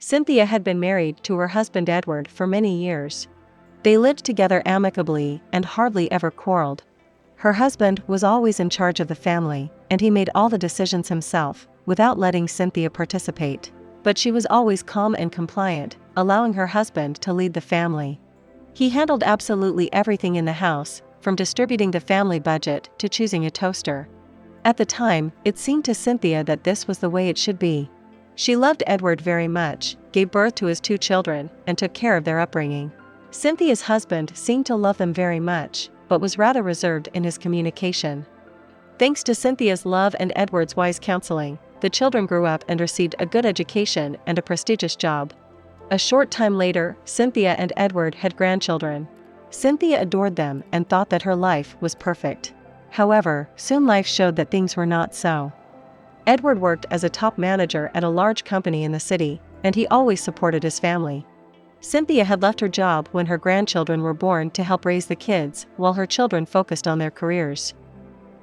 Cynthia had been married to her husband Edward for many years. They lived together amicably and hardly ever quarreled. Her husband was always in charge of the family, and he made all the decisions himself, without letting Cynthia participate. But she was always calm and compliant, allowing her husband to lead the family. He handled absolutely everything in the house, from distributing the family budget to choosing a toaster. At the time, it seemed to Cynthia that this was the way it should be. She loved Edward very much, gave birth to his 2 children, and took care of their upbringing. Cynthia's husband seemed to love them very much, but was rather reserved in his communication. Thanks to Cynthia's love and Edward's wise counseling, the children grew up and received a good education and a prestigious job. A short time later, Cynthia and Edward had grandchildren. Cynthia adored them and thought that her life was perfect. However, soon life showed that things were not so. Edward worked as a top manager at a large company in the city, and he always supported his family. Cynthia had left her job when her grandchildren were born to help raise the kids, while her children focused on their careers.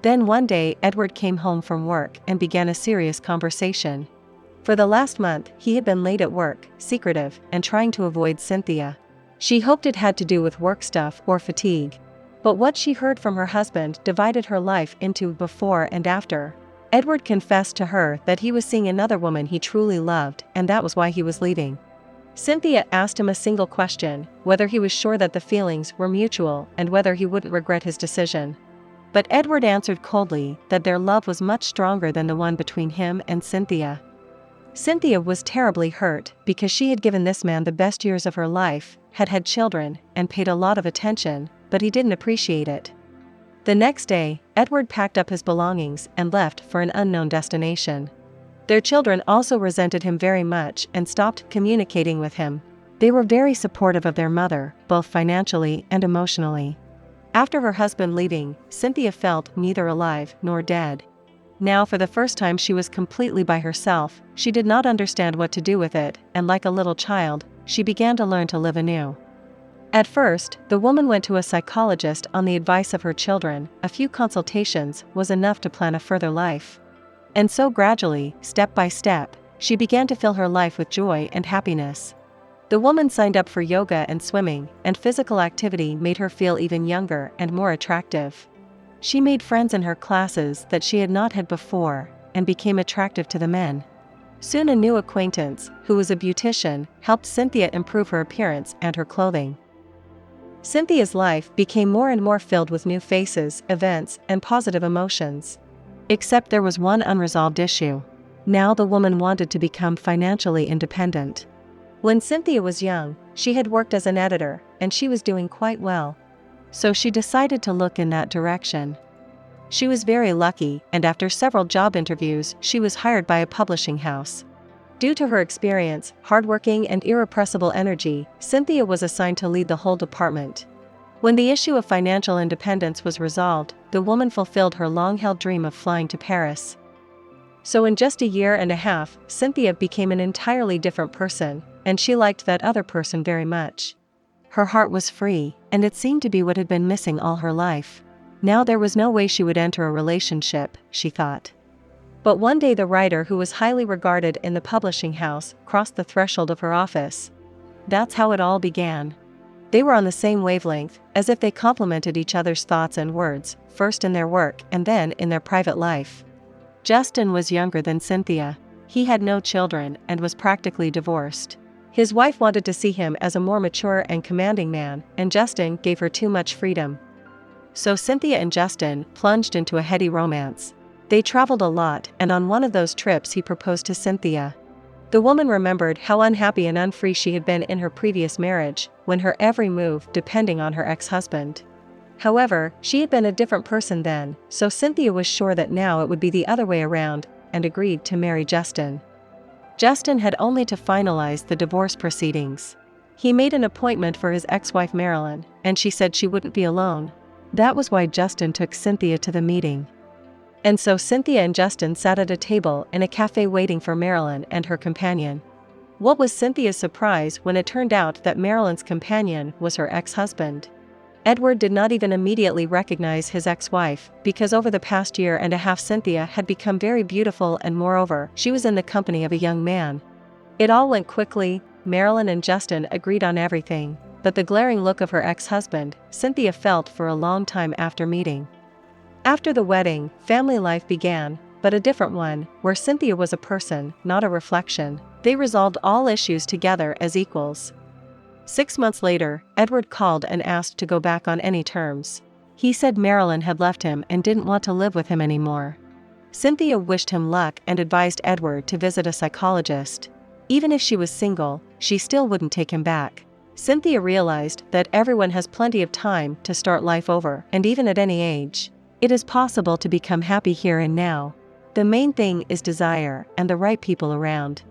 Then one day Edward came home from work and began a serious conversation. For the last month, he had been late at work, secretive, and trying to avoid Cynthia. She hoped it had to do with work stuff or fatigue. But what she heard from her husband divided her life into before and after. Edward confessed to her that he was seeing another woman he truly loved, and that was why he was leaving. Cynthia asked him a single question, whether he was sure that the feelings were mutual and whether he wouldn't regret his decision. But Edward answered coldly that their love was much stronger than the one between him and Cynthia. Cynthia was terribly hurt because she had given this man the best years of her life, had had children, and paid a lot of attention, but he didn't appreciate it. The next day, Edward packed up his belongings and left for an unknown destination. Their children also resented him very much and stopped communicating with him. They were very supportive of their mother, both financially and emotionally. After her husband leaving, Cynthia felt neither alive nor dead. Now for the first time she was completely by herself. She did not understand what to do with it, and like a little child, she began to learn to live anew. At first, the woman went to a psychologist on the advice of her children. A few consultations was enough to plan a further life. And so gradually, step by step, she began to fill her life with joy and happiness. The woman signed up for yoga and swimming, and physical activity made her feel even younger and more attractive. She made friends in her classes that she had not had before, and became attractive to the men. Soon a new acquaintance, who was a beautician, helped Cynthia improve her appearance and her clothing. Cynthia's life became more and more filled with new faces, events, and positive emotions. Except there was one unresolved issue. Now the woman wanted to become financially independent. When Cynthia was young, she had worked as an editor, and she was doing quite well. So she decided to look in that direction. She was very lucky, and after several job interviews, she was hired by a publishing house. Due to her experience, hardworking, and irrepressible energy, Cynthia was assigned to lead the whole department. When the issue of financial independence was resolved, the woman fulfilled her long-held dream of flying to Paris. So in just a year and a half, Cynthia became an entirely different person, and she liked that other person very much. Her heart was free, and it seemed to be what had been missing all her life. Now there was no way she would enter a relationship, she thought. But one day the writer who was highly regarded in the publishing house crossed the threshold of her office. That's how it all began. They were on the same wavelength, as if they complemented each other's thoughts and words, first in their work and then in their private life. Justin was younger than Cynthia. He had no children and was practically divorced. His wife wanted to see him as a more mature and commanding man, and Justin gave her too much freedom. So Cynthia and Justin plunged into a heady romance. They traveled a lot, and on one of those trips he proposed to Cynthia. The woman remembered how unhappy and unfree she had been in her previous marriage, when her every move depending on her ex-husband. However, she had been a different person then, so Cynthia was sure that now it would be the other way around, and agreed to marry Justin. Justin had only to finalize the divorce proceedings. He made an appointment for his ex-wife Marilyn, and she said she wouldn't be alone. That was why Justin took Cynthia to the meeting. And so Cynthia and Justin sat at a table in a cafe waiting for Marilyn and her companion. What was Cynthia's surprise when it turned out that Marilyn's companion was her ex-husband? Edward did not even immediately recognize his ex-wife, because over the past year and a half Cynthia had become very beautiful, and moreover, she was in the company of a young man. It all went quickly. Marilyn and Justin agreed on everything, but the glaring look of her ex-husband, Cynthia felt for a long time after meeting. After the wedding, family life began, but a different one, where Cynthia was a person, not a reflection. They resolved all issues together as equals. 6 months later, Edward called and asked to go back on any terms. He said Marilyn had left him and didn't want to live with him anymore. Cynthia wished him luck and advised Edward to visit a psychologist. Even if she was single, she still wouldn't take him back. Cynthia realized that everyone has plenty of time to start life over, and even at any age, it is possible to become happy here and now. The main thing is desire and the right people around.